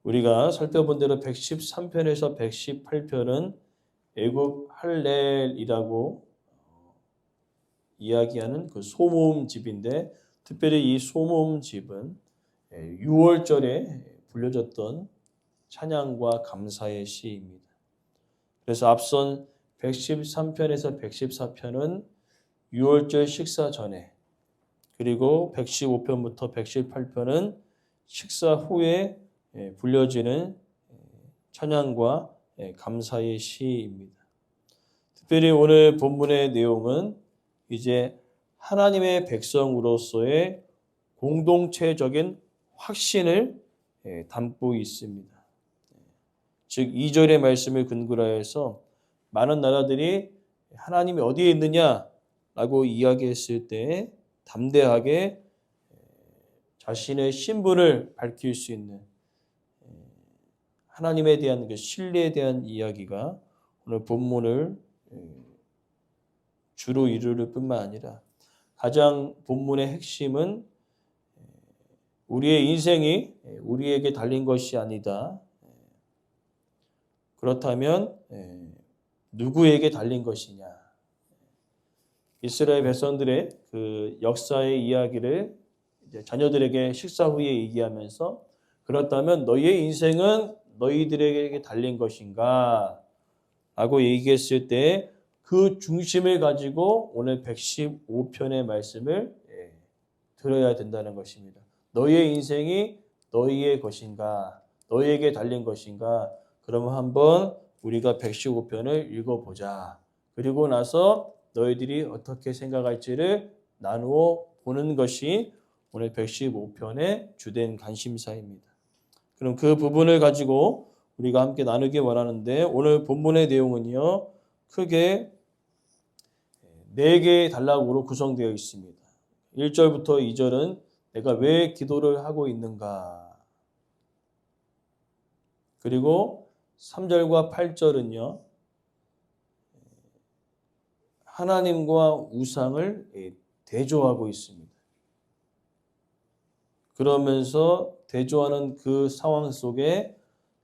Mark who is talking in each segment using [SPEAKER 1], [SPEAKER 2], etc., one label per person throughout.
[SPEAKER 1] 우리가 살펴본 대로 113편에서 118편은 애굽 할렐이라고 이야기하는 그 소모음집인데, 특별히 이 소모음집은 6월절에 불려졌던 찬양과 감사의 시입니다. 그래서 앞선 113편에서 114편은 6월절 식사 전에, 그리고 115편부터 118편은 식사 후에 불려지는 찬양과 감사의 시입니다. 특별히 오늘 본문의 내용은 이제 하나님의 백성으로서의 공동체적인 확신을 담고 있습니다. 즉 2절의 말씀을 근거로 해서 많은 나라들이 하나님이 어디에 있느냐라고 이야기했을 때 담대하게 자신의 신분을 밝힐 수 있는 하나님에 대한 그 신뢰에 대한 이야기가 오늘 본문을 주로 이룰 뿐만 아니라, 가장 본문의 핵심은 우리의 인생이 우리에게 달린 것이 아니다. 그렇다면 누구에게 달린 것이냐. 이스라엘 백성들의 그 역사의 이야기를 이제 자녀들에게 식사 후에 얘기하면서, 그렇다면 너희의 인생은 너희들에게 달린 것인가? 라고 얘기했을 때 그 중심을 가지고 오늘 115편의 말씀을 들어야 된다는 것입니다. 너희의 인생이 너희의 것인가? 너희에게 달린 것인가? 그러면 한번 우리가 115편을 읽어보자. 그리고 나서 너희들이 어떻게 생각할지를 나누어 보는 것이 오늘 115편의 주된 관심사입니다. 그럼 그 부분을 가지고 우리가 함께 나누기 원하는데, 오늘 본문의 내용은요, 크게 4개의 단락으로 구성되어 있습니다. 1절부터 2절은 내가 왜 기도를 하고 있는가. 그리고 3절과 8절은요, 하나님과 우상을 대조하고 있습니다. 그러면서 대조하는 그 상황 속에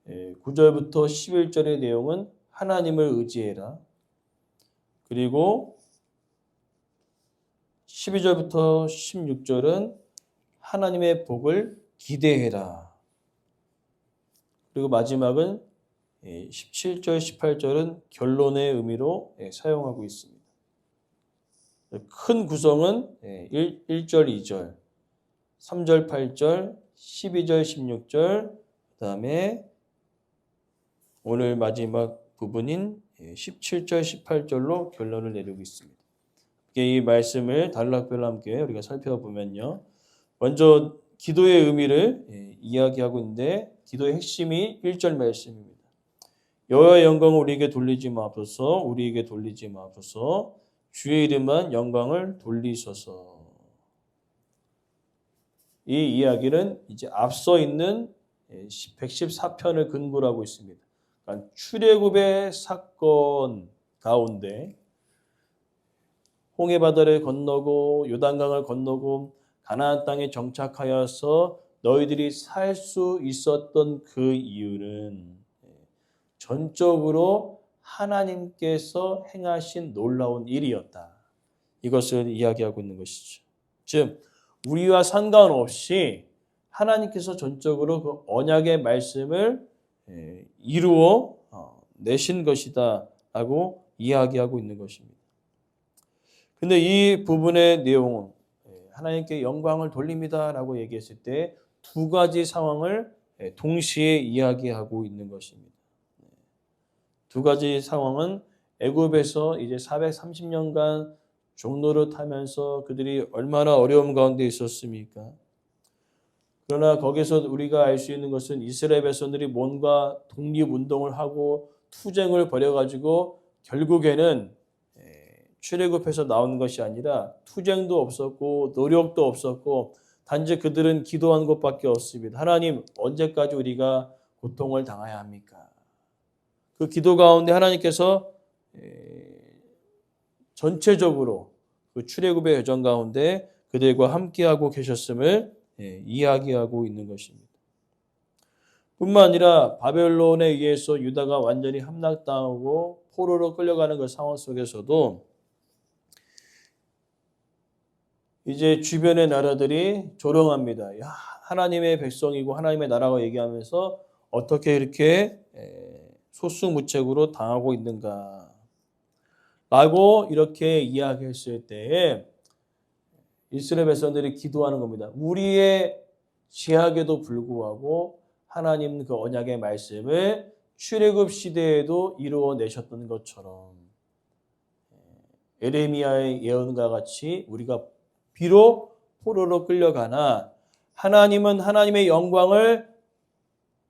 [SPEAKER 1] 9절부터 11절의 내용은 하나님을 의지해라. 그리고 12절부터 16절은 하나님의 복을 기대해라. 그리고 마지막은 17절, 18절은 결론의 의미로 사용하고 있습니다. 큰 구성은 1절, 2절, 3절, 8절, 12절, 16절, 그 다음에 오늘 마지막 부분인 17절, 18절로 결론을 내리고 있습니다. 이 말씀을 단락별로 함께 우리가 살펴보면요. 먼저 기도의 의미를 이야기하고 있는데, 기도의 핵심이 1절 말씀입니다. 여호와의 영광을 우리에게 돌리지 마옵소서, 우리에게 돌리지 마옵소서, 주의 이름만 영광을 돌리소서. 이 이야기는 이제 앞서 있는 114편을 근거로 하고 있습니다. 그러니까 출애굽의 사건 가운데 홍해 바다를 건너고 요단강을 건너고 가나안 땅에 정착하여서 너희들이 살 수 있었던 그 이유는 전적으로 하나님께서 행하신 놀라운 일이었다. 이것을 이야기하고 있는 것이죠. 즉 우리와 상관없이 하나님께서 전적으로 그 언약의 말씀을 이루어 내신 것이다 라고 이야기하고 있는 것입니다. 근데 이 부분의 내용은 하나님께 영광을 돌립니다 라고 얘기했을 때 두 가지 상황을 동시에 이야기하고 있는 것입니다. 두 가지 상황은 애굽에서 이제 430년간 종로를 타면서 그들이 얼마나 어려움 가운데 있었습니까? 그러나 거기서 우리가 알 수 있는 것은 이스라엘 백성들이 뭔가 독립운동을 하고 투쟁을 벌여가지고 결국에는 출애굽해서 나온 것이 아니라 투쟁도 없었고 노력도 없었고 단지 그들은 기도한 것밖에 없습니다. 하나님, 언제까지 우리가 고통을 당해야 합니까? 그 기도 가운데 하나님께서 전체적으로 그 출애굽의 여정 가운데 그들과 함께하고 계셨음을 이야기하고 있는 것입니다. 뿐만 아니라 바벨론에 의해서 유다가 완전히 함락당하고 포로로 끌려가는 그 상황 속에서도 이제 주변의 나라들이 조롱합니다. 야, 하나님의 백성이고 하나님의 나라고 얘기하면서 어떻게 이렇게 소수무책으로 당하고 있는가 라고 이렇게 이야기했을 때에 이스라엘 백성들이 기도하는 겁니다. 우리의 죄악에도 불구하고 하나님 그 언약의 말씀을 출애굽 시대에도 이루어내셨던 것처럼 에레미야의 예언과 같이 우리가 비록 포로로 끌려가나 하나님은 하나님의 영광을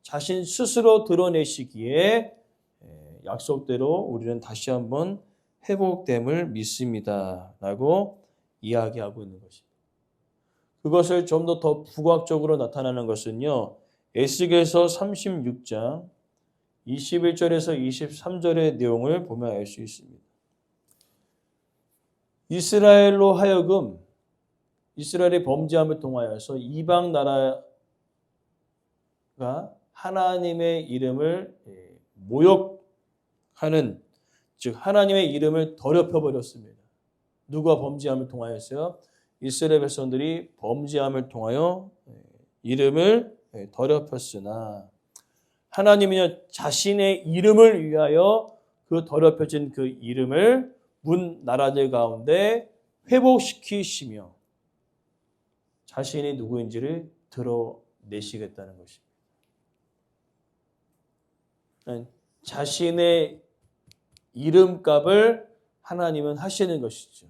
[SPEAKER 1] 자신 스스로 드러내시기에 약속대로 우리는 다시 한번 회복됨을 믿습니다. 라고 이야기하고 있는 것입니다. 그것을 좀 더 부각적으로 나타나는 것은요. 에스겔서 36장 21절에서 23절의 내용을 보면 알 수 있습니다. 이스라엘로 하여금 이스라엘의 범죄함을 통하여서 이방 나라가 하나님의 이름을 모욕하는, 즉 하나님의 이름을 더럽혀 버렸습니다. 누가 범죄함을 통하여서요? 이스라엘 백성들이 범죄함을 통하여 이름을 더럽혔으나 하나님은요 자신의 이름을 위하여 그 더럽혀진 그 이름을 문 나라들 가운데 회복시키시며 자신이 누구인지를 드러내시겠다는 것입니다. 자신의 이름값을 하나님은 하시는 것이죠.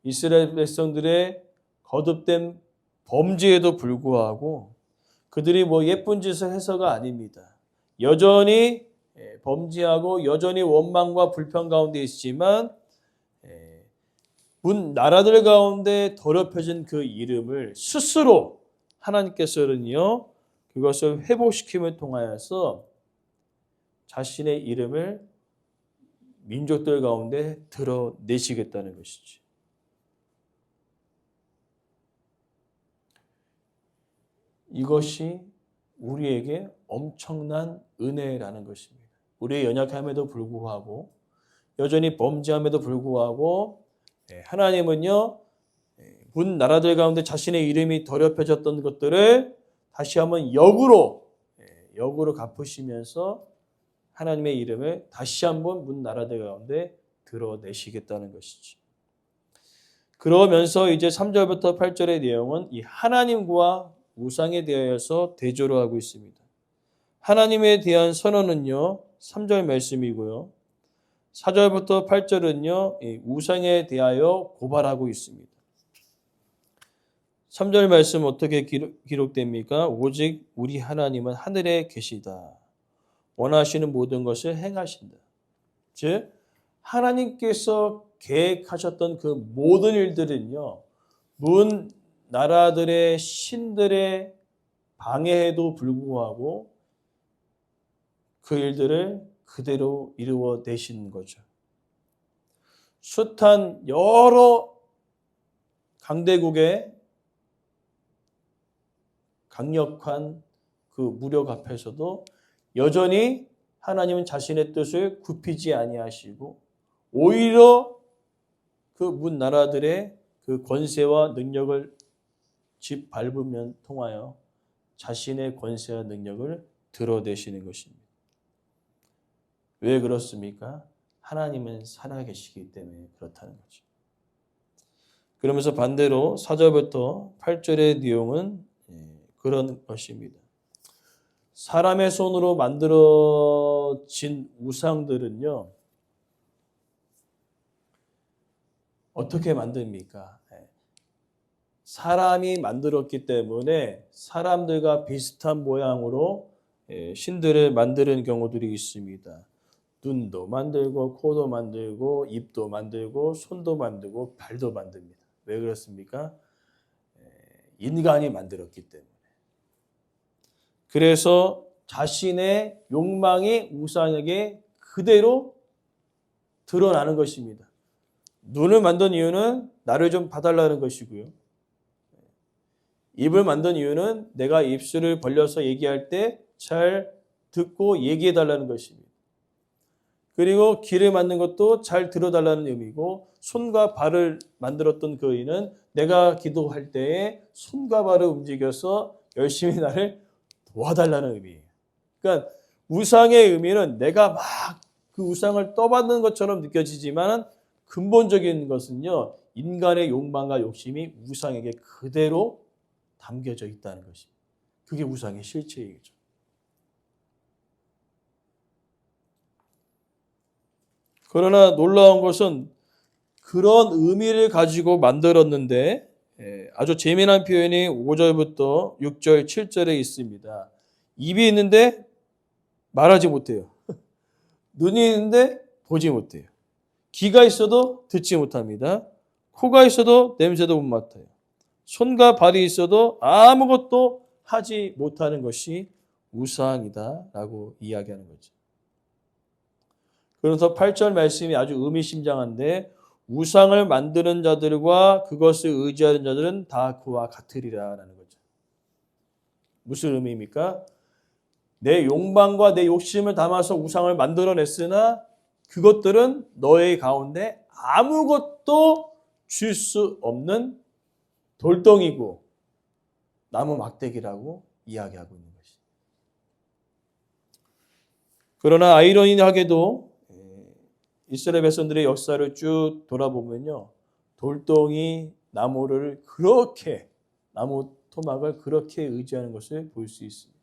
[SPEAKER 1] 이스라엘 백성들의 거듭된 범죄에도 불구하고 그들이 뭐 예쁜 짓을 해서가 아닙니다. 여전히 범죄하고 여전히 원망과 불평 가운데 있지만 문 나라들 가운데 더럽혀진 그 이름을 스스로 하나님께서는요 그것을 회복시킴을 통하여서 자신의 이름을 민족들 가운데 드러내시겠다는 것이죠. 이것이 우리에게 엄청난 은혜라는 것입니다. 우리의 연약함에도 불구하고 여전히 범죄함에도 불구하고 하나님은요 문 나라들 가운데 자신의 이름이 더럽혀졌던 것들을 다시 한번 역으로 갚으시면서 하나님의 이름을 다시 한번 문 나라들 가운데 드러내시겠다는 것이죠. 그러면서 이제 3절부터 8절의 내용은 이 하나님과 우상에 대하여서 대조를 하고 있습니다. 하나님에 대한 선언은요 3절 말씀이고요. 4절부터 8절은요 우상에 대하여 고발하고 있습니다. 3절 말씀 어떻게 기록됩니까? 오직 우리 하나님은 하늘에 계시다. 원하시는 모든 것을 행하신다. 즉 하나님께서 계획하셨던 그 모든 일들은요 문 나라들의 신들의 방해에도 불구하고 그 일들을 그대로 이루어내신 거죠. 숱한 여러 강대국의 강력한 그 무력 앞에서도 여전히 하나님은 자신의 뜻을 굽히지 아니하시고 오히려 그 문 나라들의 그 권세와 능력을 짓밟으면 통하여 자신의 권세와 능력을 드러내시는 것입니다. 왜 그렇습니까? 하나님은 살아계시기 때문에 그렇다는 거죠. 그러면서 반대로 4절부터 8절의 내용은 그런 것입니다. 사람의 손으로 만들어진 우상들은요, 어떻게 만듭니까? 사람이 만들었기 때문에 사람들과 비슷한 모양으로 신들을 만드는 경우들이 있습니다. 눈도 만들고 코도 만들고 입도 만들고 손도 만들고 발도 만듭니다. 왜 그렇습니까? 인간이 만들었기 때문에. 그래서 자신의 욕망이 우상에게 그대로 드러나는 것입니다. 눈을 만든 이유는 나를 좀 봐달라는 것이고요. 입을 만든 이유는 내가 입술을 벌려서 얘기할 때 잘 듣고 얘기해 달라는 것입니다. 그리고 길을 만든 것도 잘 들어달라는 의미고 손과 발을 만들었던 그 의는 내가 기도할 때에 손과 발을 움직여서 열심히 나를 도와달라는 의미예요. 그러니까 우상의 의미는 내가 막 그 우상을 떠받는 것처럼 느껴지지만 근본적인 것은요. 인간의 욕망과 욕심이 우상에게 그대로 담겨져 있다는 것입니다. 그게 우상의 실체이죠. 그러나 놀라운 것은 그런 의미를 가지고 만들었는데 아주 재미난 표현이 5절부터 6절, 7절에 있습니다. 입이 있는데 말하지 못해요. 눈이 있는데 보지 못해요. 귀가 있어도 듣지 못합니다. 코가 있어도 냄새도 못 맡아요. 손과 발이 있어도 아무것도 하지 못하는 것이 우상이다라고 이야기하는 거죠. 그래서 8절 말씀이 아주 의미심장한데 우상을 만드는 자들과 그것을 의지하는 자들은 다 그와 같으리라라는 거죠. 무슨 의미입니까? 내 욕망과 내 욕심을 담아서 우상을 만들어냈으나 그것들은 너의 가운데 아무것도 줄 수 없는 돌덩이고 나무 막대기라고 이야기하고 있는 것이죠. 그러나 아이러니하게도 이스라엘 백성들의 역사를 쭉 돌아보면요. 돌덩이 나무를 그렇게 나무 토막을 그렇게 의지하는 것을 볼 수 있습니다.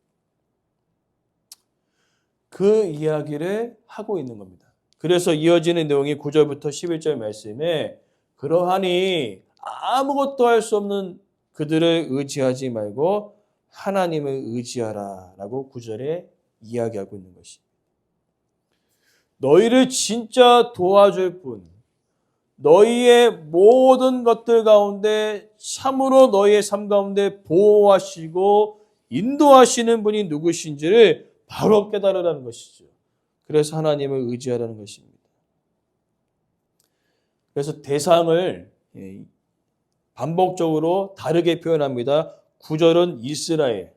[SPEAKER 1] 그 이야기를 하고 있는 겁니다. 그래서 이어지는 내용이 9절부터 11절 말씀에 그러하니 아무것도 할 수 없는 그들을 의지하지 말고 하나님을 의지하라 라고 9절에 이야기하고 있는 것입니다. 너희를 진짜 도와줄 분, 너희의 모든 것들 가운데 참으로 너희의 삶 가운데 보호하시고 인도하시는 분이 누구신지를 바로 깨달으라는 것이죠. 그래서 하나님을 의지하라는 것입니다. 그래서 대상을 반복적으로 다르게 표현합니다. 9절은 이스라엘,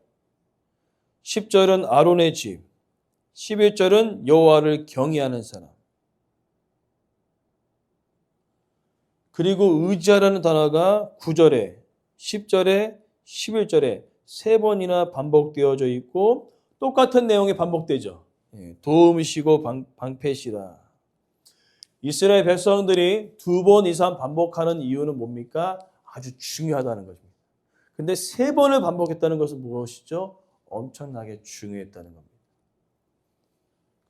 [SPEAKER 1] 10절은 아론의 집, 11절은 여호와를 경외하는 사람. 그리고 의지하라는 단어가 9절에, 10절에, 11절에 세 번이나 반복되어져 있고 똑같은 내용이 반복되죠. 도움이시고 방패시라. 이스라엘 백성들이 2번 이상 반복하는 이유는 뭡니까? 아주 중요하다는 것입니다. 근데 3번을 반복했다는 것은 무엇이죠? 엄청나게 중요했다는 겁니다.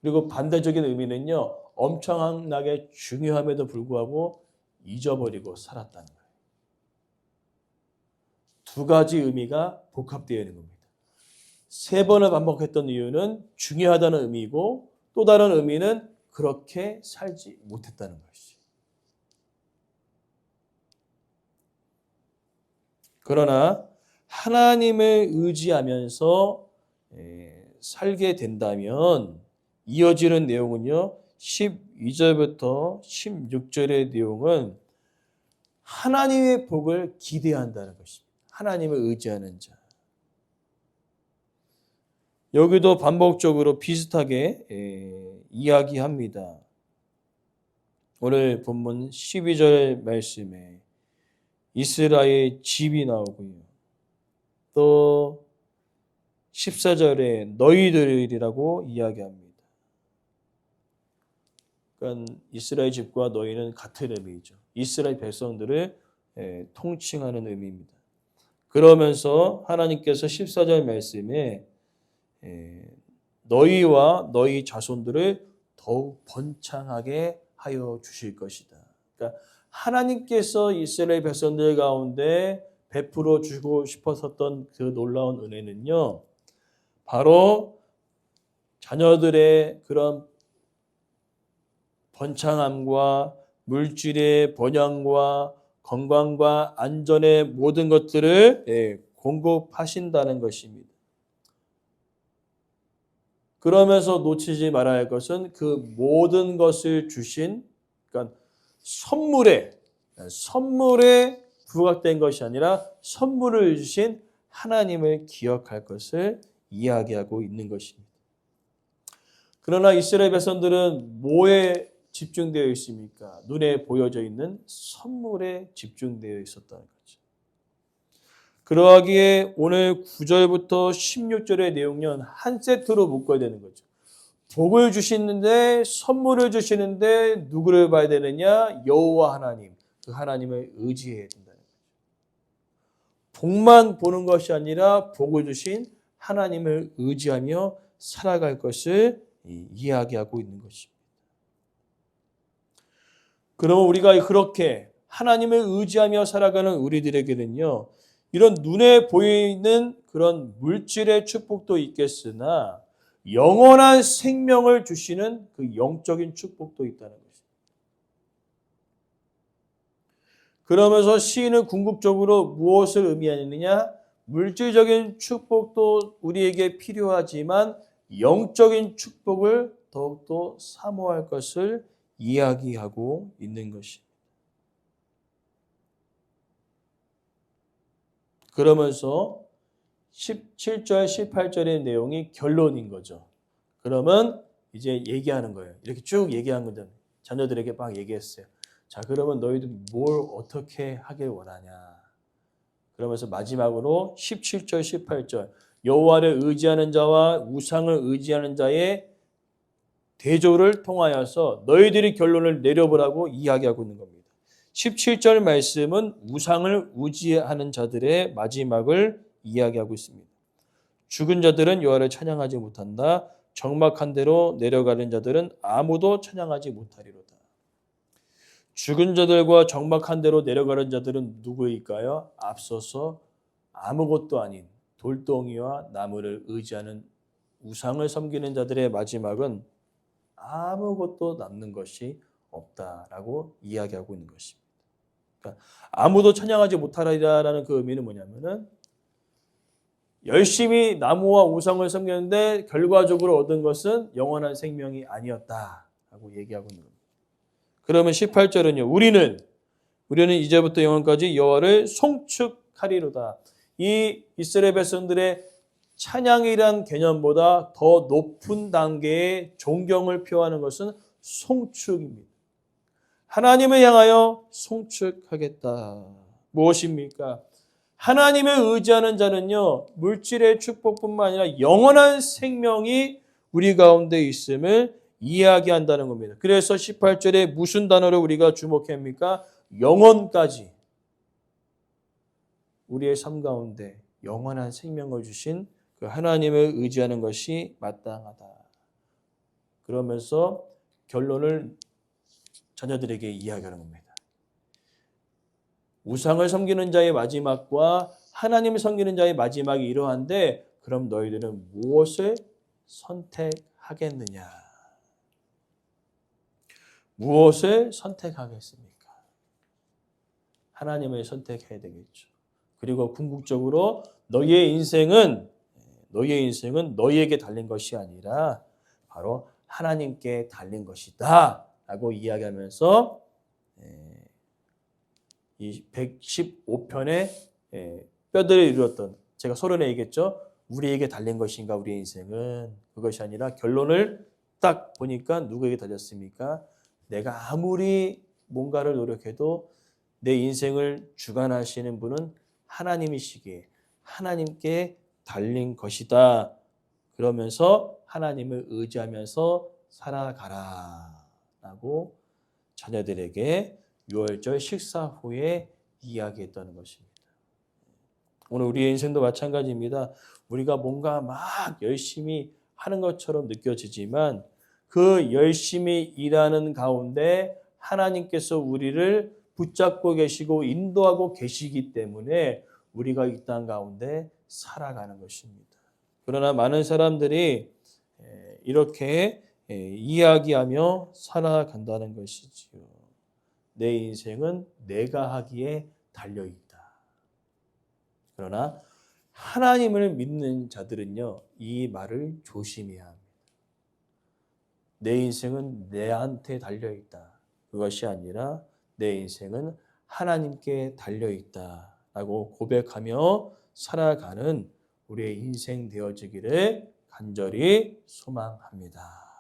[SPEAKER 1] 그리고 반대적인 의미는요. 엄청나게 중요함에도 불구하고 잊어버리고 살았다는 거예요. 두 가지 의미가 복합되어 있는 겁니다. 3번을 반복했던 이유는 중요하다는 의미이고 또 다른 의미는 그렇게 살지 못했다는 것이죠. 그러나 하나님을 의지하면서 살게 된다면 이어지는 내용은요. 12절부터 16절의 내용은 하나님의 복을 기대한다는 것입니다. 하나님을 의지하는 자. 여기도 반복적으로 비슷하게 이야기합니다. 오늘 본문 12절 말씀에 이스라엘 집이 나오고요. 또 14절에 너희들이라고 이야기합니다. 그러니까 이스라엘 집과 너희는 같은 의미죠. 이스라엘 백성들을 통칭하는 의미입니다. 그러면서 하나님께서 14절 말씀에 너희와 너희 자손들을 더욱 번창하게 하여 주실 것이다. 그러니까 하나님께서 이스라엘 백성들 가운데 베풀어 주고 싶었던 그 놀라운 은혜는요. 바로 자녀들의 그런 번창함과 물질의 번영과 건강과 안전의 모든 것들을 공급하신다는 것입니다. 그러면서 놓치지 말아야 할 것은 그 모든 것을 주신 그러니까 선물에 부각된 것이 아니라 선물을 주신 하나님을 기억할 것을 이야기하고 있는 것입니다. 그러나 이스라엘 백성들은 뭐에 집중되어 있습니까? 눈에 보여져 있는 선물에 집중되어 있었다는 거죠. 그러하기에 오늘 9절부터 16절의 내용은 한 세트로 묶어야 되는 거죠. 복을 주시는데 선물을 주시는데 누구를 봐야 되느냐? 여호와 하나님. 그 하나님을 의지해야 된다는 거죠. 복만 보는 것이 아니라 복을 주신 하나님을 의지하며 살아갈 것을 이야기하고 있는 것입니다. 그러면 우리가 그렇게 하나님을 의지하며 살아가는 우리들에게는요, 이런 눈에 보이는 그런 물질의 축복도 있겠으나 영원한 생명을 주시는 그 영적인 축복도 있다는 것입니다. 그러면서 시인은 궁극적으로 무엇을 의미하느냐? 물질적인 축복도 우리에게 필요하지만 영적인 축복을 더욱더 사모할 것을 이야기하고 있는 것입니다. 그러면서 17절, 18절의 내용이 결론인 거죠. 그러면 이제 얘기하는 거예요. 이렇게 쭉 얘기한 거죠. 자녀들에게 막 얘기했어요. 자, 그러면 너희들 뭘 어떻게 하길 원하냐. 그러면서 마지막으로 17절, 18절 여호와를 의지하는 자와 우상을 의지하는 자의 대조를 통하여서 너희들이 결론을 내려보라고 이야기하고 있는 겁니다. 17절 말씀은 우상을 의지하는 자들의 마지막을 이야기하고 있습니다. 죽은 자들은 여호와를 찬양하지 못한다. 적막한 대로 내려가는 자들은 아무도 찬양하지 못하리로다. 죽은 자들과 적막한 대로 내려가는 자들은 누구일까요? 앞서서 아무것도 아닌 돌덩이와 나무를 의지하는 우상을 섬기는 자들의 마지막은 아무것도 남는 것이 없다라고 이야기하고 있는 것입니다. 그러니까 아무도 찬양하지 못하리라는 그 의미는 뭐냐면은 열심히 나무와 우상을 섬겼는데 결과적으로 얻은 것은 영원한 생명이 아니었다라고 얘기하고 있는 겁니다. 그러면 18절은요. 우리는 이제부터 영원까지 여호와를 송축하리로다. 이 이스라엘 백성들의 찬양이란 개념보다 더 높은 단계의 존경을 표하는 것은 송축입니다. 하나님을 향하여 송축하겠다. 무엇입니까? 하나님을 의지하는 자는요, 물질의 축복뿐만 아니라 영원한 생명이 우리 가운데 있음을 이야기한다는 겁니다. 그래서 18절에 무슨 단어를 우리가 주목합니까? 영원까지 우리의 삶 가운데 영원한 생명을 주신 그 하나님을 의지하는 것이 마땅하다. 그러면서 결론을 자녀들에게 이야기하는 겁니다. 우상을 섬기는 자의 마지막과 하나님을 섬기는 자의 마지막이 이러한데 그럼 너희들은 무엇을 선택하겠느냐? 무엇을 선택하겠습니까? 하나님을 선택해야 되겠죠. 그리고 궁극적으로 너희의 인생은 너희에게 달린 것이 아니라 바로 하나님께 달린 것이다 라고 이야기하면서 이 115편의 뼈들을 이루었던 제가 서론에 얘기했죠. 우리에게 달린 것인가 우리의 인생은 그것이 아니라 결론을 딱 보니까 누구에게 달렸습니까? 내가 아무리 뭔가를 노력해도 내 인생을 주관하시는 분은 하나님이시기에 하나님께 달린 것이다. 그러면서 하나님을 의지하면서 살아가라 라고 자녀들에게 6월절 식사 후에 이야기했다는 것입니다. 오늘 우리의 인생도 마찬가지입니다. 우리가 뭔가 막 열심히 하는 것처럼 느껴지지만 그 열심히 일하는 가운데 하나님께서 우리를 붙잡고 계시고 인도하고 계시기 때문에 우리가 이 땅 가운데 살아가는 것입니다. 그러나 많은 사람들이 이렇게 이야기하며 살아간다는 것이지요. 내 인생은 내가 하기에 달려있다. 그러나 하나님을 믿는 자들은요, 이 말을 조심해야 합니다. 내 인생은 내한테 달려있다. 그것이 아니라 내 인생은 하나님께 달려있다. 라고 고백하며 살아가는 우리의 인생 되어지기를 간절히 소망합니다.